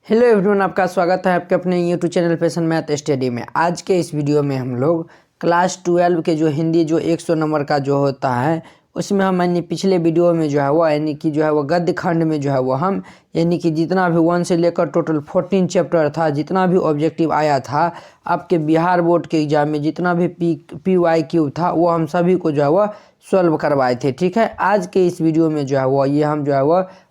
Hello everyone, आपका स्वागत है आपके अपने यूट्यूब चैनल पेशन मैथ स्टडी में। आज के इस वीडियो में हम लोग क्लास 12 के जो हिंदी जो 100 नंबर का जो होता है उसमें हम पिछले वीडियो में जो है वो वो गद्य खंड में जो है वो हम जितना भी 1 से लेकर टोटल 14 चैप्टर था, जितना भी ऑब्जेक्टिव आया था आपके बिहार बोर्ड के एग्जाम में, जितना भी PYQ था वो हम सभी को जो है वो सॉल्व करवाए थे। ठीक है, आज के इस वीडियो में जो है वो ये हम जो है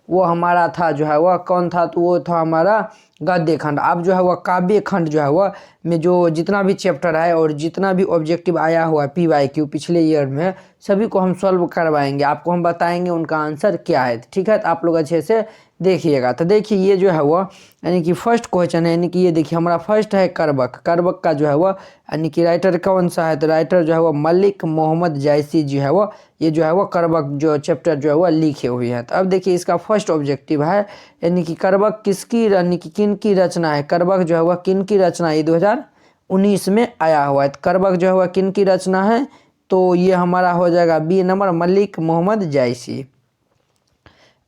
वो हमारा था जो है वह कौन था, तो वो था हमारा गद्य खंड। अब जो है वह काव्य खंड जो है वह में जो जितना भी चैप्टर है और जितना भी ऑब्जेक्टिव आया हुआ है PYQ पिछले ईयर में सभी को हम सॉल्व करवाएंगे, आपको हम बताएंगे उनका आंसर क्या है। ठीक है, तो आप लोग अच्छे से देखिएगा। तो देखिए ये जो है वह फर्स्ट क्वेश्चन है, ये देखिए हमारा फर्स्ट है करबक। करबक का जो है वह राइटर कौन सा है, तो राइटर जो है वह मलिक मोहम्मद जायसी जो है वह ये जो है वह करबक जो चैप्टर जो है वह लिखे हुए हैं। तो अब देखिए इसका फर्स्ट ऑब्जेक्टिव है करबक किसकी किन की रचना है। करबक जो है वह किन की रचना है, 2019 में आया हुआ है। तो करबक जो है वह किन की रचना है, तो ये हमारा हो जाएगा बी नंबर, मलिक मोहम्मद जायसी।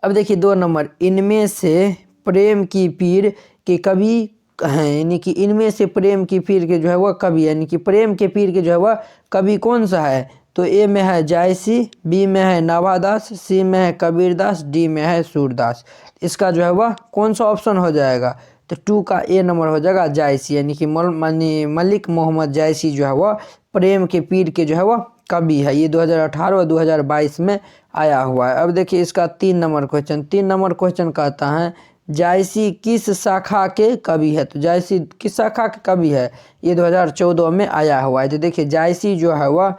अब देखिए 2 नंबर, इनमें से प्रेम की पीर के कवि हैं, इनमें से प्रेम की पीर के जो है वह कवि प्रेम के पीर के जो है वह कवि कौन सा है, तो ए में है जायसी, बी में है नाभादास, सी में है कबीरदास, डी में है सूरदास। इसका जो है वह कौन सा ऑप्शन हो जाएगा, तो 2 का ए नंबर हो जाएगा जायसी, मलिक मोहम्मद जायसी जो है वह प्रेम के पीर के जो है वह कवि है। ये 2018 और 2022 में आया हुआ है। अब देखिए इसका 3 नंबर क्वेश्चन कहता है जायसी किस शाखा के कवि है, तो जायसी किस शाखा के कवि है, ये 2014 में आया हुआ है। तो देखिए जायसी जो है वह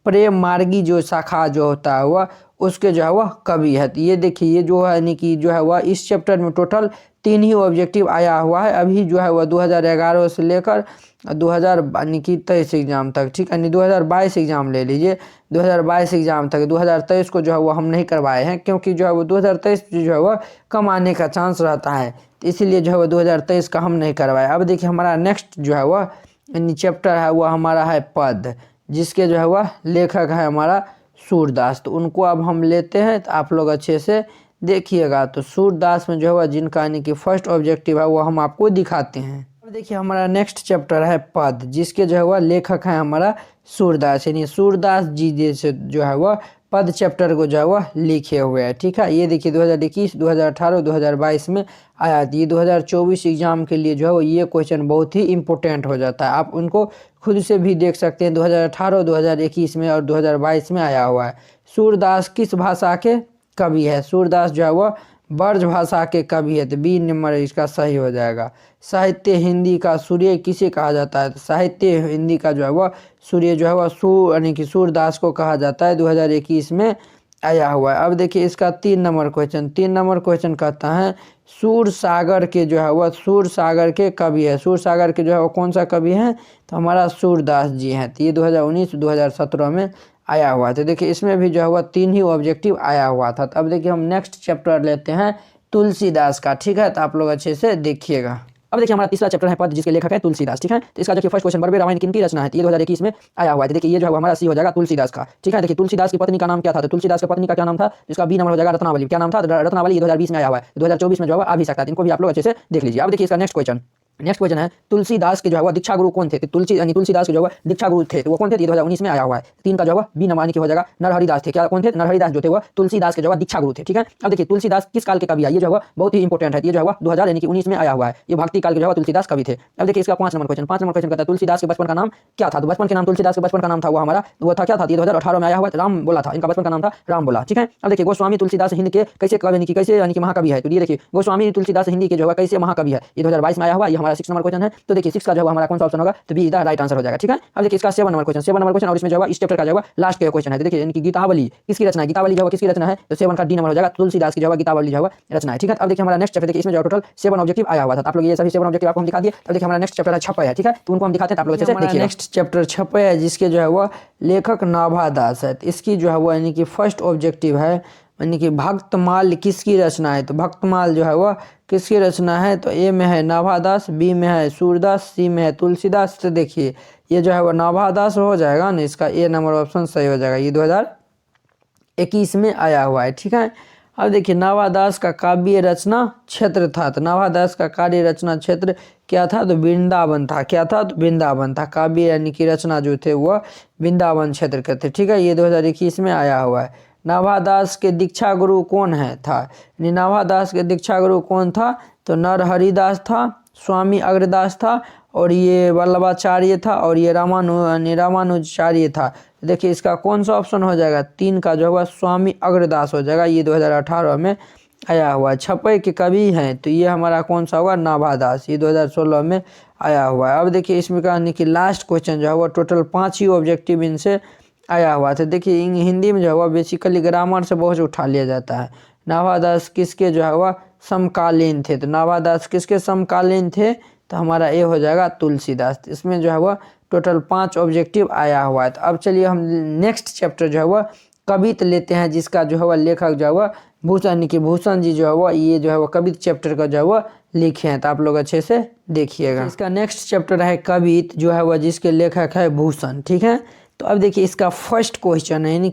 प्रेम मार्गी जो शाखा जो होता है वह उसके जो है वह कवि है। तो ये देखिए ये जो है जो है वह इस चैप्टर में टोटल 3 ही ऑब्जेक्टिव आया हुआ है। अभी जो है वह 2011 से लेकर 2023 एग्जाम तक, ठीक है 2022 एग्जाम ले लीजिए, 2022 एग्जाम तक। 2023 को जो है वो हम नहीं करवाए हैं क्योंकि जो है वो 2023 जो है वह कम आने का चांस रहता है, इसीलिए जो है वो 2023 का हम नहीं करवाए। अब देखिए हमारा नेक्स्ट जो है वह चैप्टर है वह हमारा है पद, जिसके जो है वह लेखक है हमारा सूरदास। तो उनको अब हम लेते हैं, तो आप लोग अच्छे से देखिएगा। तो सूरदास में जो है वह जिनका फर्स्ट ऑब्जेक्टिव है वो हम आपको दिखाते हैं। अब देखिए हमारा नेक्स्ट चैप्टर है पद, जिसके जो है वह लेखक है हमारा सूरदास, सूरदास जी जैसे जो है वह पद चैप्टर को जो है वह लिखे हुए हैं। ठीक है, ये देखिए 2021, 2018, 2022 में आया थी। 2024 एग्जाम के लिए जो है वो ये क्वेश्चन बहुत ही इंपॉर्टेंट हो जाता है, आप उनको खुद से भी देख सकते हैं। 2018, 2021 में और 2022 में आया हुआ है। सूरदास किस भाषा के कवि है, सूरदास जो है वह ब्रज भाषा के कवि है, तो बी नंबर इसका सही हो जाएगा। साहित्य हिंदी का सूर्य किसे कहा जाता है, तो साहित्य हिंदी का जो है वह सूर्य जो है वह सूरदास को कहा जाता है, 2021 में आया हुआ है। अब देखिए इसका 3 नंबर क्वेश्चन कहता है सूर सागर के जो है वह सूर सागर के कवि है। सूर सागर के जो है वो कौन सा कवि है, तो हमारा सूरदास जी हैं। तो ये 2019, 2017 में आया हुआ था। देखिए इसमें भी जो है वह 3 ही ऑब्जेक्टिव आया हुआ था। तो अब देखिए हम नेक्स्ट चैप्टर लेते हैं तुलसीदास का। ठीक है, तो आप लोग अच्छे से देखिएगा। अब देखिए हमारा तीसरा चैप्टर है पद, जिसके लेखक है तुलसीदास। ठीक है, तो इसका जो फर्स्ट क्वेश्चन बर्बे रामायण किनकी रचना है, तो ये 2021 में आया हुआ है। तो देखिए ये जो है हमारा सी हो जाएगा तुलसीदास का। ठीक है, देखिए तुलसीदास की पत्नी का नाम क्या था, तो तुलसीदास की पत्नी का क्या नाम था, इसका बी नंबर हो जाएगा रत्नावली। क्या नाम था, रत्नावली। 2020 में आया हुआ है, 2024 में जो है आ भी सकता है, इनको भी आप लोग अच्छे से देख लीजिए। अब देखिए इसका नेक्स्ट क्वेश्चन है तुलसीदास के जो है वह दीक्षा गुरु कौन थे, तो तुलसीदास के जो है दीक्षा गुरु थे, तो वो कौन थे, 2019 में आया हुआ है। 3 का जो है बी नंबर हो जाएगा नरहरिदास थे। क्या कौन थे, नरहरिदास जो थे वह तुलसीदास के जो है दीक्षा गुरु थे। ठीक है, अब देखिए तुलसीदास किस काल के कवि है, ये जो है बहुत ही इंपॉर्टेंट है। ये जो है 2019 में आया हुआ है, ये भक्ति काल के जो है तुलसीदास कवि थे। अब देखिए इसका 5 नंबर क्वेश्चन कहता है तुलसीदास के बचपन का नाम क्या था, तो बचपन के नाम तुलसीदास के बचपन का नाम था वो हमारा वो था क्या था, 2018 में आया हुआ राम बोला था, इनका बचपन का नाम था राम बोला। ठीक है, अब देखिए गोस्वामी तुलसीदास हिंद के कैसे कवि कैसे महाकवि है, तो ये देखिए गोस्वामी तुलसीदास हिंदी के जो है कैसे महाकवि है, ये 2022 में आया हुआ। ये हमारा 6 नंबर क्वेश्चन है। तो देखिए 6 का जो है हमारा कौन सा ऑप्शन होगा, तो बी द राइट आंसर हो जाएगा। ठीक है, अब देखिए इसका 7 नंबर क्वेश्चन और इसमें जो है इस चैप्टर का जो है लास्ट के क्वेश्चन है। तो देखिए गीतावली किसकी रचना है, गीतावली जो है किसकी रचना है, तो 7 का डी नंबर हो जाएगा, तुलसीदास की जो है गीतावली जो है रचना है। ठीक है, अब देखिए हमारा नेक्स्ट चैप्टर, देखिए इसमें जो टोटल 7 ऑब्जेक्टिव आया हुआ था, आप लोग ये सभी 7 ऑब्जेक्टिव आपको हम दिखा दिए। अब देखिए हमारा नेक्स्ट चैप्टर है छपय है। ठीक है, तो उनको हम दिखाते हैं, आप लोग अच्छे से देखिए। नेक्स्ट चैप्टर छपय है, जिसके जो है वह लेखक नाभादास है। इसकी जो है वो फर्स्ट ऑब्जेक्टिव है भक्तमाल किसकी रचना है, तो भक्तमाल जो है वह किसकी रचना है, तो ए में है नाभादास, बी में है सूरदास, सी में है तुलसीदास। तो देखिए ये जो है वह नाभादास हो जाएगा ना, इसका ए नंबर ऑप्शन सही हो जाएगा, ये 2021 में आया हुआ है। ठीक है, अब देखिए नाभादास का काव्य रचना क्षेत्र था, तो नाभादास का कार्य रचना क्षेत्र क्या था, तो वृंदावन था। क्या था, तो वृंदावन था। काव्य यानी कि रचना जो थे वह वृंदावन क्षेत्र के थे। ठीक है, ये 2021 में आया हुआ है। नाभादास के दीक्षा गुरु कौन है था, नाभादास के दीक्षा गुरु कौन था, तो नरहरिदास था, स्वामी अग्रदास था, और ये वल्लभाचार्य था, और ये रामानुजाचार्य था। देखिए इसका कौन सा ऑप्शन हो जाएगा, 3 का जो होगा स्वामी अग्रदास हो जाएगा। ये 2018 में आया हुआ है। छपई के कवि हैं, तो ये हमारा कौन सा होगा, नाभादास। ये 2016 में आया हुआ है। अब देखिए इसमें कहानी कि लास्ट क्वेश्चन जो है टोटल 5 ही ऑब्जेक्टिव इनसे आया हुआ था। देखिए हिंदी में जो है बेसिकली ग्रामर से बहुत उठा लिया जाता है। नाभादास किसके जो है समकालीन थे, तो नाभादास किसके समकालीन थे, तो हमारा ए हो जाएगा तुलसीदास। इसमें जो है वह टोटल 5 ऑब्जेक्टिव आया हुआ है। तो अब चलिए हम नेक्स्ट चैप्टर जो है वह कवित लेते हैं, जिसका जो है वह लेखक जो है वह भूषण जी जो है वह ये जो है वह कवित चैप्टर का जो है वह लिखे हैं। तो आप लोग अच्छे से देखिएगा। इसका नेक्स्ट चैप्टर है कवित, जो है वह जिसके लेखक है भूषण। ठीक है, तो अब देखिए इसका फर्स्ट क्वेश्चन है यानी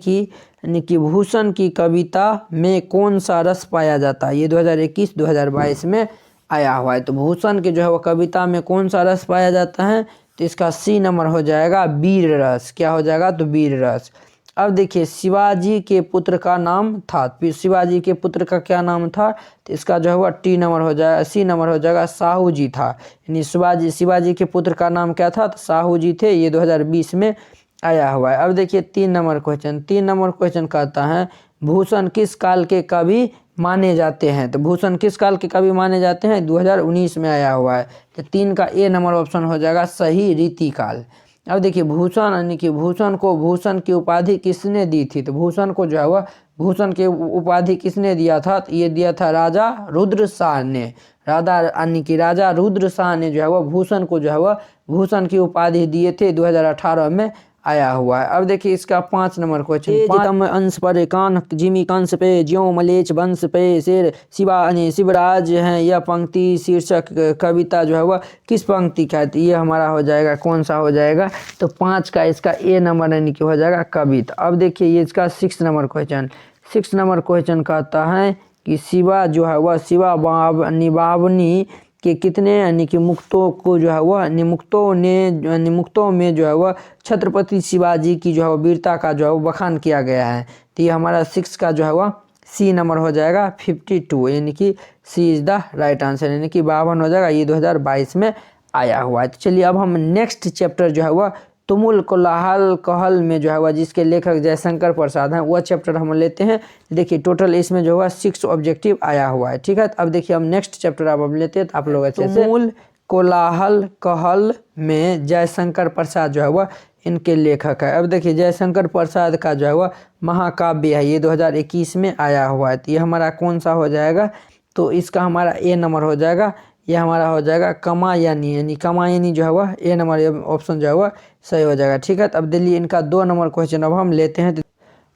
कि भूषण की कविता में कौन सा रस पाया जाता है। ये 2021-2022 में आया हुआ है। तो भूषण के जो है वो कविता में कौन सा रस पाया जाता है, तो इसका सी नंबर हो जाएगा वीर रस। क्या हो जाएगा, तो वीर रस। अब देखिए शिवाजी के पुत्र का नाम था, शिवाजी के पुत्र का क्या नाम था, तो इसका जो है वह टी नंबर हो जाएगा, सी नंबर हो जाएगा साहू जी था। यानी शिवाजी के पुत्र का नाम क्या था, तो साहू जी थे। ये 2020 में आया हुआ है। अब देखिए 3 नंबर क्वेश्चन कहता है भूषण किस काल के कवि माने जाते हैं। तो भूषण किस काल के कवि माने जाते हैं, 2019 में आया हुआ है। तो 3 का ए नंबर ऑप्शन हो जाएगा सही, रीतिकाल। अब देखिए भूषण यानी कि भूषण को भूषण की उपाधि किसने दी थी, तो भूषण को जो है वह भूषण की उपाधि किसने दिया था, तो ये दिया था राजा रुद्र शाह ने। राजा रुद्र शाह ने जो है वह भूषण को जो है वह भूषण की उपाधि दिए थे। 2018 में आया हुआ है। अब देखिए इसका 5 नंबर क्वेश्चन, अंश पर कान जिमी कंस पे ज्यों मलेच वंश पे शेर शिवराज हैं, यह पंक्ति शीर्षक कविता जो है वह किस पंक्ति का है, ये हमारा हो जाएगा कौन सा हो जाएगा, तो 5 का इसका ए नंबर यानी कि हो जाएगा कविता। अब देखिए ये इसका 6 नंबर क्वेश्चन कहता है कि शिवा जो है वह शिवा निभावनी के कितने यानी कि मुक्तों को जो है वह मुक्तों में जो है वह छत्रपति शिवाजी की जो है वह वीरता का जो है वह बखान किया गया है। तो ये हमारा 6 का जो है वह सी नंबर हो जाएगा 52, यानी कि सी इज द राइट आंसर, यानी कि 52 हो जाएगा। ये 2022 में आया हुआ है। तो चलिए अब हम नेक्स्ट चैप्टर जो है वह तुमुल कोलाहल कहल में जो है वह जिसके लेखक जयशंकर प्रसाद हैं वह चैप्टर हम लेते हैं। देखिए टोटल इसमें जो है 6 ऑब्जेक्टिव आया हुआ है। ठीक है, अब देखिए हम नेक्स्ट चैप्टर अब लेते हैं, तो आप लोग अच्छे से तुमुल कोलाहल कहल में जयशंकर प्रसाद जो है वह इनके लेखक है। अब देखिए जयशंकर प्रसाद का जो है वह महाकाव्य है, ये 2021 में आया हुआ है। तो ये हमारा कौन सा हो जाएगा, तो इसका हमारा ए नंबर हो जाएगा, ये हमारा हो जाएगा कमायनी, यानी कमायनी जो है वह ए नंबर ऑप्शन जो है वह सही हो जाएगा। ठीक है, तो अब दिल्ली इनका 2 नंबर क्वेश्चन अब हम लेते हैं।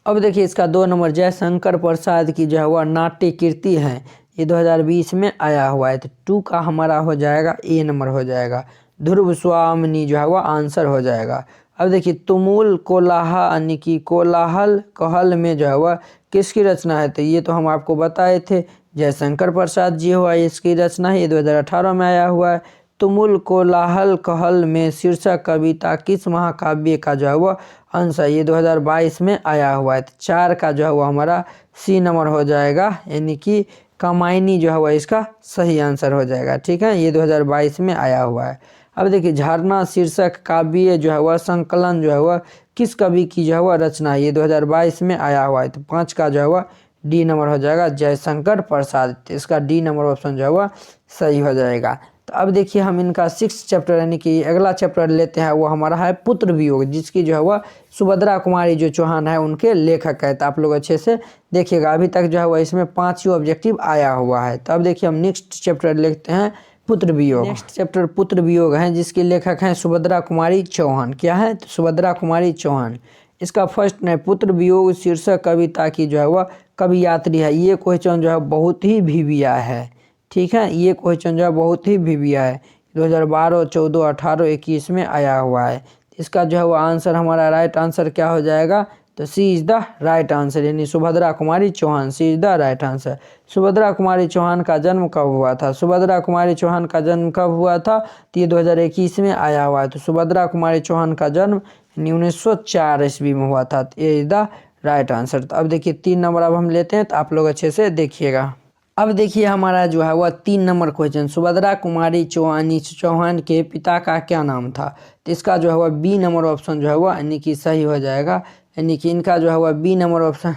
अब देखिए इसका 2 नंबर जयशंकर प्रसाद की जो है वह नाट्य कृति है, ये 2020 में आया हुआ है। तो 2 का हमारा हो जाएगा ए नंबर हो जाएगा, ध्रुव स्वामिनी जो है वह आंसर हो जाएगा। अब देखिए तुमुल यानी कि कोलाहल कहल में जो है वह किसकी रचना है, तो ये तो हम आपको बताए थे जयशंकर प्रसाद जी हुआ इसकी रचना है, ये 2018 में आया हुआ है। तुमुल कोलाहल कहल में शीर्षक कविता किस महाकाव्य का जो है वह अंश है, ये 2022 में आया हुआ है। 4 का जो है वो हमारा सी नंबर हो जाएगा, यानी कि कमायनी जो है वह इसका सही आंसर हो जाएगा। ठीक है, ये 2022 में आया हुआ है। अब देखिए झरना शीर्षक काव्य जो है वह संकलन जो है वह किस कवि की जो है वह रचना है, ये 2022 में आया हुआ है। तो 5 का जो है वह डी नंबर हो जाएगा जयशंकर प्रसाद, तो इसका डी नंबर ऑप्शन जो है वह सही हो जाएगा। तो अब देखिए हम इनका 6 चैप्टर यानी कि अगला चैप्टर लेते हैं, वो हमारा है पुत्र वियोग, जिसकी जो है वह सुभद्रा कुमारी जो चौहान है उनके लेखक है। तो आप लोग अच्छे से देखिएगा, अभी तक जो है वह इसमें 5 ही ऑब्जेक्टिव आया हुआ है। तो अब देखिए हम नेक्स्ट चैप्टर लिखते हैं पुत्र वियोग। नेक्स्ट चैप्टर पुत्र वियोग है, जिसके लेखक हैं सुभद्रा कुमारी चौहान। क्या है, तो सुभद्रा कुमारी चौहान। इसका फर्स्ट ने पुत्र वियोग शीर्षक कविता की जो है वह कवि यात्री है। ये क्वेश्चन जो है बहुत ही भिविया है। ठीक है, ये क्वेश्चन जो है बहुत ही भिविया है, 2012, 14, 18, 21 में आया हुआ है। इसका जो है वो आंसर हमारा राइट आंसर क्या हो जाएगा, तो C is the right answer, यानी Subhadra Kumari Chauhan, C is the right answer. Subhadra Kumari Chauhan का जन्म कब हुआ था? सुभद्रा कुमारी चौहान का जन्म कब हुआ था? तो ये 2021 में आया हुआ है। तो सुभद्रा कुमारी चौहान का जन्म 1904 ईस्वी में हुआ था। तो ये इज़ द राइट आंसर। तो अब देखिए 3 नंबर अब हम लेते हैं, तो आप लोग अच्छे से देखिएगा। अब देखिए हमारा जो है वह 3 नंबर क्वेश्चन, सुभद्रा कुमारी चौहान के पिता का क्या नाम था? तो इसका जो है वह बी नंबर ऑप्शन जो है वह यानी कि सही हो जाएगा, यानी कि इनका जो है वह बी नंबर ऑप्शन।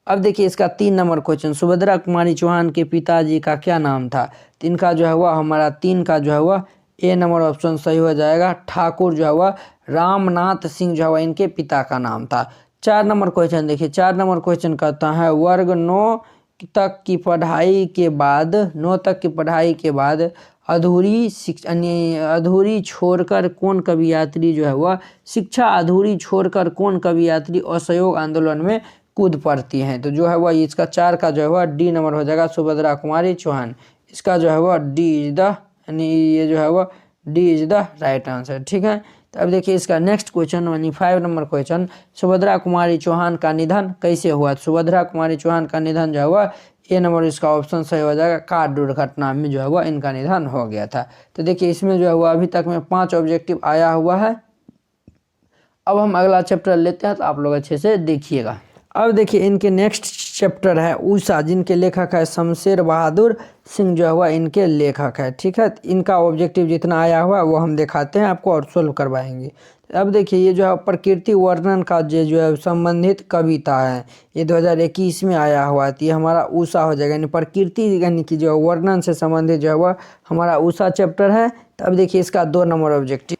अब देखिए इसका 3 नंबर क्वेश्चन, सुभद्रा कुमारी चौहान के पिताजी का क्या नाम था? तो इनका जो है वह हमारा 3 का जो है वह ए नंबर ऑप्शन सही हो जाएगा। ठाकुर जो है वह रामनाथ सिंह जो है वह इनके पिता का नाम था। 4 नंबर क्वेश्चन देखिए, 4 नंबर क्वेश्चन कहता है वर्ग 9 तक की पढ़ाई के बाद, 9 तक की पढ़ाई के बाद अधूरी छोड़कर कौन कवि यात्री जो है वह शिक्षा अधूरी छोड़कर कौन कवि यात्री असहयोग आंदोलन में कूद पड़ती हैं? तो जो है वह इसका 4 का जो है वह डी नंबर हो जाएगा, सुभद्रा कुमारी चौहान। इसका जो है वह डी इज द, यानी ये जो है वह D is the right answer, ठीक है। तो अब देखिए इसका नेक्स्ट क्वेश्चन यानी 5 नंबर क्वेश्चन, सुभद्रा कुमारी चौहान का निधन कैसे हुआ? सुभद्रा कुमारी चौहान का निधन जो है वह ए नंबर इसका ऑप्शन सही हो जाएगा, कार दुर्घटना में जो है वह इनका निधन हो गया था। तो देखिए इसमें जो है वह अभी तक में 5 ऑब्जेक्टिव आया हुआ है। अब हम अगला चैप्टर लेते हैं, तो आप लोग अच्छे से देखिएगा। अब देखिए इनके नेक्स्ट चैप्टर है उषा, जिनके लेखक है शमशेर बहादुर सिंह जो है वह इनके लेखक है, ठीक है। इनका ऑब्जेक्टिव जितना आया हुआ है वो हम दिखाते हैं आपको और सोल्व करवाएंगे। अब देखिए ये जो है प्रकृति वर्णन का जो है संबंधित कविता है, ये 2021 में आया हुआ है। तो ये हमारा उषा हो जाएगा, यानी प्रकृति यानी कि जो वर्णन से संबंधित जो है वह हमारा उषा चैप्टर है। तो अब देखिए इसका 2 नंबर ऑब्जेक्टिव।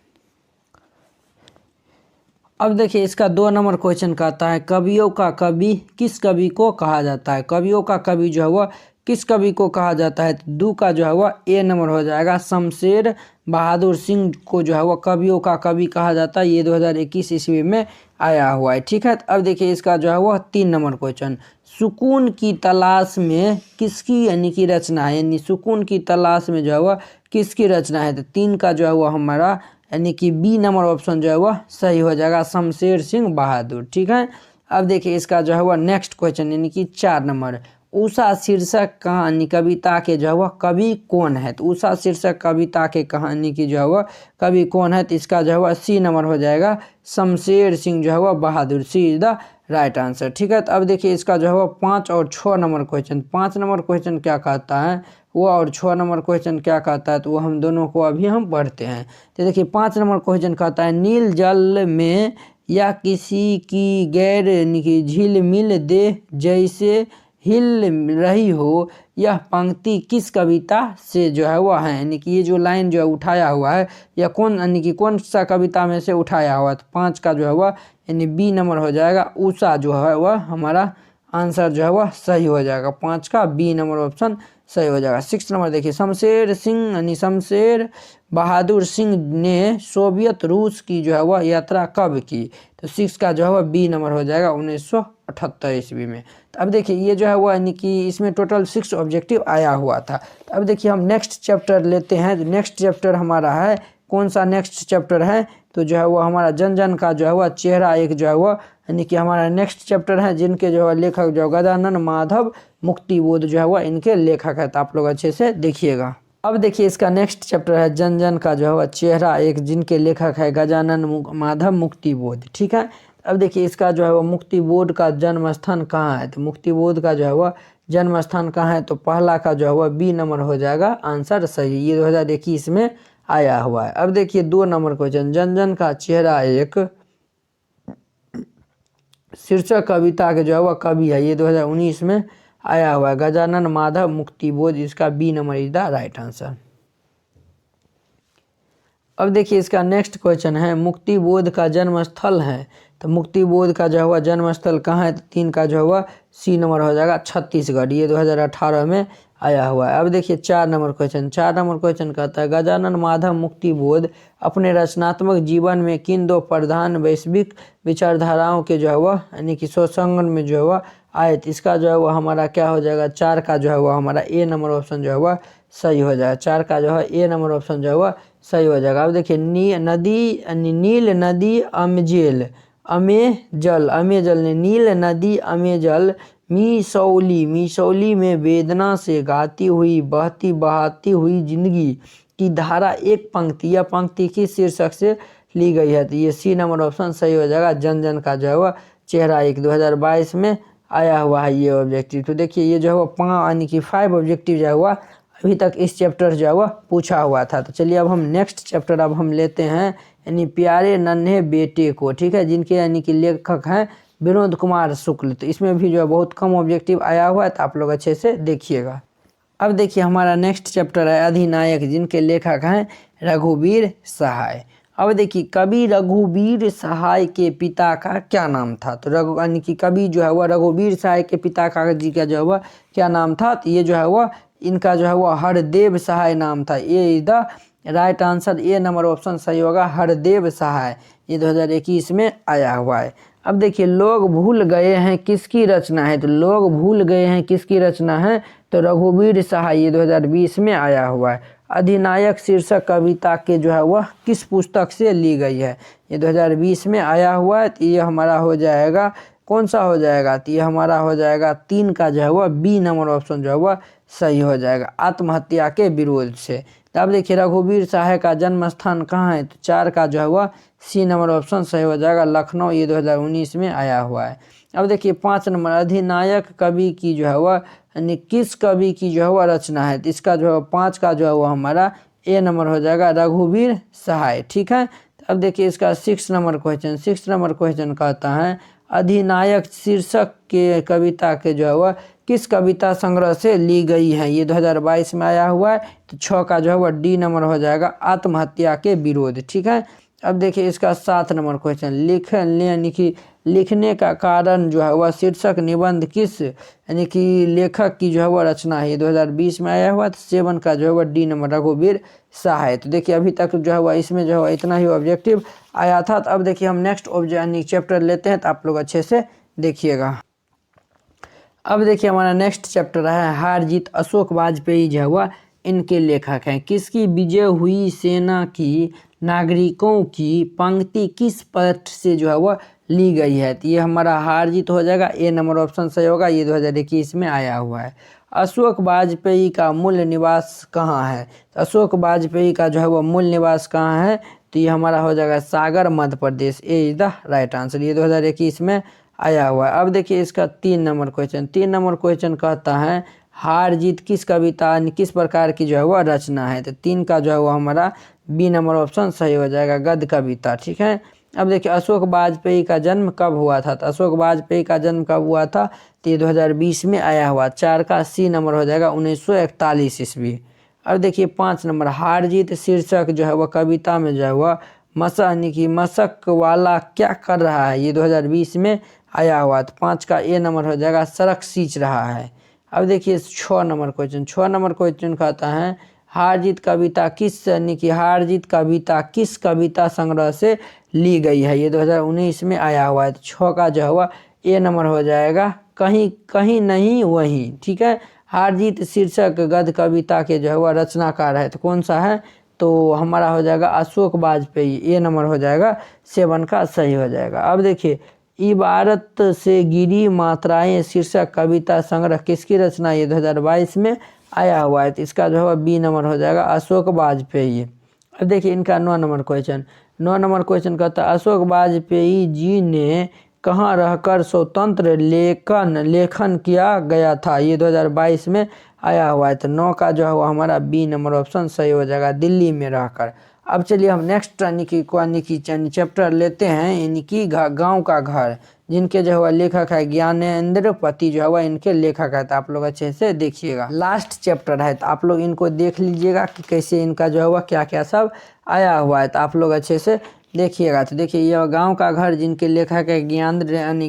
अब देखिए इसका 2 नंबर क्वेश्चन कहता है कवियों का कवि किस कवि को कहा जाता है? कवियों का कवि जो है वह किस कवि को कहा जाता है? तो 2 का जो है वह ए नंबर हो जाएगा, शमशेर बहादुर सिंह को जो है वह कवियों का कवि कहा जाता है। ये 2021 ईस्वी में आया हुआ है, ठीक है। अब देखिए इसका जो है वह 3 नंबर क्वेश्चन, सुकून की तलाश में किसकी यानी कि रचना है? यानी सुकून की तलाश में जो है वह किसकी रचना है? तो 3 का जो है वह हमारा यानी कि बी नंबर ऑप्शन जो है वह सही हो जाएगा, शमशेर सिंह बहादुर, ठीक है। अब देखिए इसका जो है वह नेक्स्ट क्वेश्चन यानी कि 4 नंबर, उषा शीर्षक कहानी कविता के जो है वह कवि कौन है? तो उषा शीर्षक कविता के कहानी की जो है वह कवि कौन है? तो इसका जो है वह सी नंबर हो जाएगा, शमशेर सिंह जो है वह बहादुर, सी इज द राइट आंसर, ठीक है। तो अब देखिए इसका जो है वह 5 और 6 नंबर क्वेश्चन, 5 नंबर क्वेश्चन क्या कहता है वो और 6 नंबर क्वेश्चन क्या कहता है, तो वो हम दोनों को अभी हम पढ़ते हैं। तो देखिए 5 नंबर क्वेश्चन कहता है नील जल में या किसी की गैर की झिलमिल दे जैसे हिल रही हो, यह पंक्ति किस कविता से जो है वह है? यानी कि ये जो लाइन जो है उठाया हुआ है या कौन यानी कि कौन सा कविता में से उठाया हुआ है? तो 5 का जो है वह यानी बी नंबर हो जाएगा, उषा जो है वह हमारा आंसर जो है वह सही हो जाएगा, 5 का बी नंबर ऑप्शन सही हो जाएगा। 6 नंबर देखिए शमशेर सिंह यानी शमशेर बहादुर सिंह ने सोवियत रूस की जो है वह यात्रा कब की? तो 6 का जो है वह बी नंबर हो जाएगा, 1978 ईस्वी में। तो अब देखिए ये जो है वह यानी कि इसमें टोटल 6 ऑब्जेक्टिव आया हुआ था। तो अब देखिए हम नेक्स्ट चैप्टर लेते हैं। नेक्स्ट चैप्टर हमारा है कौन सा? नेक्स्ट चैप्टर है तो जो है वो हमारा जन जन का जो है वह चेहरा एक जो है वह यानी कि हमारा नेक्स्ट चैप्टर है, जिनके जो है लेखक जो गजानन माधव मुक्तिबोध जो है वह इनके लेखक है। तो आप लोग अच्छे से देखिएगा। अब देखिए इसका नेक्स्ट चैप्टर है जन जन का जो है वह चेहरा एक, जिनके लेखक है गजानन माधव मुक्तिबोध, ठीक है। अब देखिए इसका जो है वह मुक्तिबोध का जन्म स्थान कहाँ है? तो मुक्तिबोध का जो है वह जन्म स्थान कहाँ है? तो पहला का जो है वह बी नंबर हो जाएगा, आंसर सही, ये 2021 में आया हुआ है। अब देखिए 2 नंबर क्वेश्चन, जन जन का चेहरा एक शीर्षक कविता के जो है वह कवि है, ये 2019 में आया हुआ है, गजानन माधव मुक्तिबोध, इसका B number is the right answer. अब देखिए इसका नेक्स्ट क्वेश्चन है मुक्तिबोध का जन्म स्थल है, तो मुक्तिबोध का जो है वह जन्म स्थल कहाँ है? तो 3 का जो है वह सी नंबर हो जाएगा, छत्तीसगढ़, ये 2018 में आया हुआ है। अब देखिए 4 नंबर क्वेश्चन, 4 नंबर क्वेश्चन कहता है गजानन माधव मुक्तिबोध अपने रचनात्मक जीवन में किन 2 प्रधान वैश्विक विचारधाराओं के जो है वह यानी कि स्वसंगम में जो है वह आए? तो इसका जो है वह हमारा क्या हो जाएगा? 4 का जो है वह हमारा ए नंबर ऑप्शन जो है वह सही हो जाएगा, 4 का जो है ए नंबर ऑप्शन जो है वह सही हो जाएगा। अब देखिए नील नदी अमजेल अमेजल, अमेजल ने नील नदी अमेजल मिसौली, मिसौली में वेदना से गाती हुई बहती बहाती हुई जिंदगी की धारा एक पंक्ति, यह पंक्ति किस शीर्षक से ली गई है? तो ये सी नंबर ऑप्शन सही हो जाएगा। जन जन का जो है वह चेहरा एक 2022 में आया हुआ है ये ऑब्जेक्टिव। तो देखिए ये जो है वो 5 यानी कि 5 ऑब्जेक्टिव जो है हुआ अभी तक इस चैप्टर जो है वह पूछा हुआ था। तो चलिए अब हम नेक्स्ट चैप्टर अब हम लेते हैं यानी प्यारे नन्हे बेटे को, ठीक है, जिनके यानी कि लेखक हैं विनोद कुमार शुक्ल। तो इसमें भी जो है बहुत कम ऑब्जेक्टिव आया हुआ है, तो आप लोग अच्छे से देखिएगा। अब देखिए हमारा नेक्स्ट चैप्टर है अधिनायक, जिनके लेखक हैं रघुवीर सहाय। अब देखिए कवि रघुवीर सहाय के पिता का क्या नाम था? तो यानी कि कवि जो है वह रघुवीर सहाय के पिता का जी का जो है वह क्या नाम था? तो ये जो है वह इनका जो है वह हरदेव सहाय नाम था। ये is the right answer, A number option सही होगा, हरदेव सहाय। ये 2021 में आया हुआ है। अब देखिए लोग भूल गए हैं किसकी रचना है? तो लोग भूल गए हैं किसकी रचना है? तो रघुवीर सहाय, ये 2020 में आया हुआ है। अधिनायक शीर्षक कविता के जो है वह किस पुस्तक से ली गई है? ये 2020 में आया हुआ है। तो ये हमारा हो जाएगा, कौन सा हो जाएगा? तो ये हमारा हो जाएगा 3 का जो है वह बी नंबर ऑप्शन जो है वह सही हो जाएगा, आत्महत्या के विरोध से। तो अब देखिए रघुवीर सहाय का जन्म स्थान कहाँ है? तो 4 का जो है वह सी नंबर ऑप्शन सही हो जाएगा, लखनऊ। ये 2019 में आया हुआ है। अब देखिए 5 नंबर अधिनायक कवि की जो है वह यानी किस कवि की जो है वह रचना है? तो इसका जो है 5 का जो है वह हमारा ए नंबर हो जाएगा, रघुवीर सहाय, ठीक है। अब देखिए इसका 6 नंबर क्वेश्चन, 6 नंबर क्वेश्चन कहता है अधिनायक शीर्षक के कविता के जो है वह किस कविता संग्रह से ली गई है? ये 2022 में आया हुआ है। तो 6 का जो है वह डी नंबर हो जाएगा, आत्महत्या के विरोध, ठीक है। अब देखिए इसका 7 नंबर क्वेश्चन, यानी कि लिखने का कारण जो है वह शीर्षक निबंध किस यानी कि लेखक की जो है वह रचना है? ये 2020 में आया हुआ। तो 7 का जो है वह डी नंबर, रघुवीर सहाय। तो देखिए अभी तक जो है वह इसमें जो है वह इतना ही ऑब्जेक्टिव आया था। तो अब देखिए हम नेक्स्ट यानी चैप्टर लेते हैं, तो आप लोग अच्छे से देखिएगा। अब देखिए हमारा नेक्स्ट चैप्टर है हार जीत। अशोक वाजपेयी जो है वह इनके लेखक हैं। किसकी विजय हुई सेना की नागरिकों की पंक्ति किस पथ से जो है वह ली गई है? तो ये हमारा हार जीत हो जाएगा, ए नंबर ऑप्शन सही होगा। ये 2021 में आया हुआ है। अशोक वाजपेयी का मूल निवास कहाँ है? तो अशोक वाजपेयी का जो है वह मूल निवास कहाँ है? तो ये हमारा हो जाएगा सागर, मध्य प्रदेश। ए इज द राइट आंसर, ये 2021 में आया हुआ है। अब देखिए इसका 3 नंबर क्वेश्चन, 3 नंबर क्वेश्चन कहता है हार जीत किस कविता किस प्रकार की जो है वह रचना है? तो 3 का जो है वह हमारा बी नंबर ऑप्शन सही हो जाएगा, गद्य कविता, ठीक है। अब देखिए अशोक वाजपेयी का जन्म कब हुआ था? तो अशोक वाजपेयी का जन्म कब हुआ था? तो ये 2020 में आया हुआ। 4 का सी नंबर हो जाएगा, 1941 ईस्वी। अब देखिए 5 नंबर, हार जीत शीर्षक जो है वह कविता में जो है वह यानी कि मशक वाला क्या कर रहा है? ये 2020 में आया हुआ। तो 5 का ए नंबर हो जाएगा, सड़क सींच रहा है। अब देखिए 6 नंबर क्वेश्चन, 6 नंबर क्वेश्चन कहता है हार जीत कविता किस यानी कि हार जीत कविता किस कविता संग्रह से ली गई है? ये 2019 में आया हुआ है। तो 6 का जो है वह ए नंबर हो जाएगा, कहीं कहीं नहीं वहीं, ठीक है। हार जीत शीर्षक गद्य कविता के जो है वह रचनाकार है, तो कौन सा है? तो हमारा हो जाएगा अशोक वाजपेयी, ए नंबर हो जाएगा, 7 का सही हो जाएगा। अब देखिए इबारत से गिरी मात्राएं शीर्षक कविता संग्रह किसकी रचना? ये 2022 में आया हुआ है। तो इसका जो है बी नंबर हो जाएगा, अशोक वाजपेयी। अब देखिए इनका 9 नंबर क्वेश्चन, 9 नंबर क्वेश्चन कहता है अशोक वाजपेयी जी ने कहाँ रहकर स्वतंत्र लेखन किया गया था? ये 2022 में आया हुआ है। तो 9 का जो है वो हमारा बी नंबर ऑप्शन सही हो जाएगा, दिल्ली में रहकर। अब चलिए हम नेक्स्ट यानी कि चैप्टर लेते हैं यानी कि गाँव का घर, जिनके जो है वह लेखक है ज्ञानेंद्र पति जो है वह इनके लेखक है। तो आप लोग अच्छे से देखिएगा, लास्ट चैप्टर है, तो आप लोग इनको देख लीजिएगा कि कैसे इनका जो है वह क्या क्या सब आया हुआ है। तो आप लोग अच्छे से देखिएगा। तो देखिए यह गांव का घर, जिनके लेखक है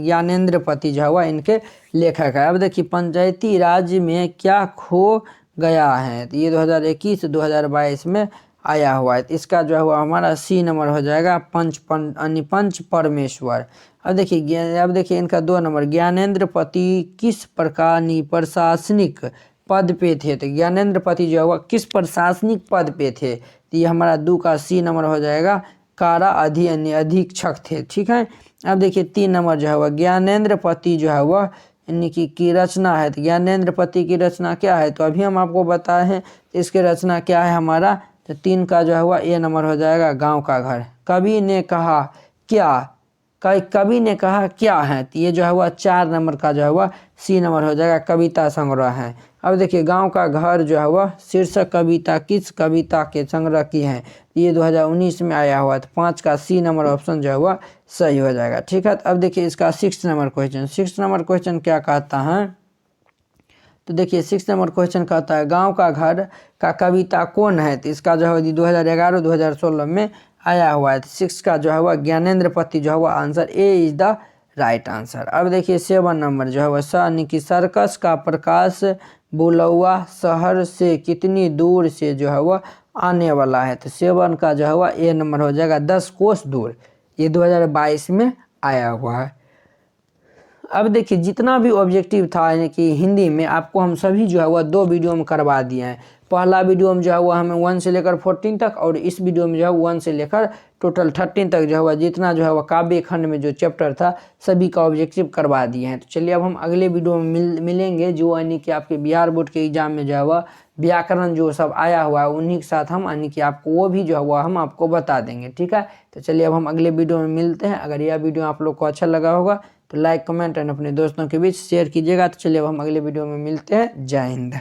ज्ञानेंद्र पति जो है वह इनके लेखक है। अब देखिए पंचायती राज में क्या खो गया है? तो ये 2021-2022 में आया हुआ है। तो इसका जो है वह हमारा सी नंबर हो जाएगा, पंच परमेश्वर। अब देखिए इनका 2 नंबर, ज्ञानेंद्र पति किस प्रकार प्रशासनिक पद पे थे? तो ज्ञानेंद्र पति जो है वह किस प्रशासनिक पद पे थे? तो ये हमारा 2 का सी नंबर हो जाएगा, कारा अधीक्षक थे। ठीक है, अब देखिए 3 नंबर जो है वह ज्ञानेंद्र पति जो है वह यानी कि की रचना है। तो ज्ञानेंद्र पति की रचना क्या है, तो अभी हम आपको बताए हैं इसकी रचना क्या है हमारा। तो 3 का जो है वह ए नंबर हो जाएगा गांव का घर। कवि ने कहा क्या, कवि ने कहा क्या है, तो ये जो है वह 4 नंबर का जो है वह सी नंबर हो जाएगा, कविता संग्रह है। अब देखिए गांव का घर जो है वह शीर्षक कविता किस कविता के संग्रह की है, ये 2019 में आया हुआ है। तो 5 का सी नंबर ऑप्शन जो है वह सही हो जाएगा। ठीक है, तो अब देखिए इसका 6 नंबर क्वेश्चन। 6 नंबर क्वेश्चन क्या कहता है, तो देखिए 6 नंबर क्वेश्चन कहता है गांव का घर का कविता कौन है। तो इसका जो है 2011-2016 में आया हुआ है। तो 6 का जो है वह ज्ञानेंद्र पति जो है वह answer A is the right answer. अब देखिए 7 नंबर जो है वह यानी कि सर्कस का प्रकाश बुलौआ शहर से कितनी दूर से जो है वह आने वाला है। तो 7 का जो है वह ए नंबर हो जाएगा 10 कोस दूर। ये 2022 में आया हुआ है। अब देखिए जितना भी ऑब्जेक्टिव था यानी कि हिंदी में आपको हम सभी जो है वह 2 वीडियो में करवा दिए हैं। पहला वीडियो में जो है वह हमें 1 से लेकर 14 तक, और इस वीडियो में जो है 1 से लेकर टोटल 13 तक जो है वह जितना जो है वह काव्य खंड में जो चैप्टर था सभी का ऑब्जेक्टिव करवा दिए हैं। तो चलिए अब हम अगले वीडियो में मिलेंगे, जो यानी कि आपके बिहार बोर्ड के एग्जाम में जो है वह व्याकरण जो सब आया हुआ है उन्हीं के साथ हम यानी कि आपको वो भी जो है वह हम आपको बता देंगे। ठीक है, तो चलिए अब हम अगले वीडियो में मिलते हैं। अगर यह वीडियो आप लोग को अच्छा लगा होगा तो लाइक कमेंट एंड अपने दोस्तों के बीच शेयर कीजिएगा। तो चलिए अब हम अगले वीडियो में मिलते हैं। जय हिंद।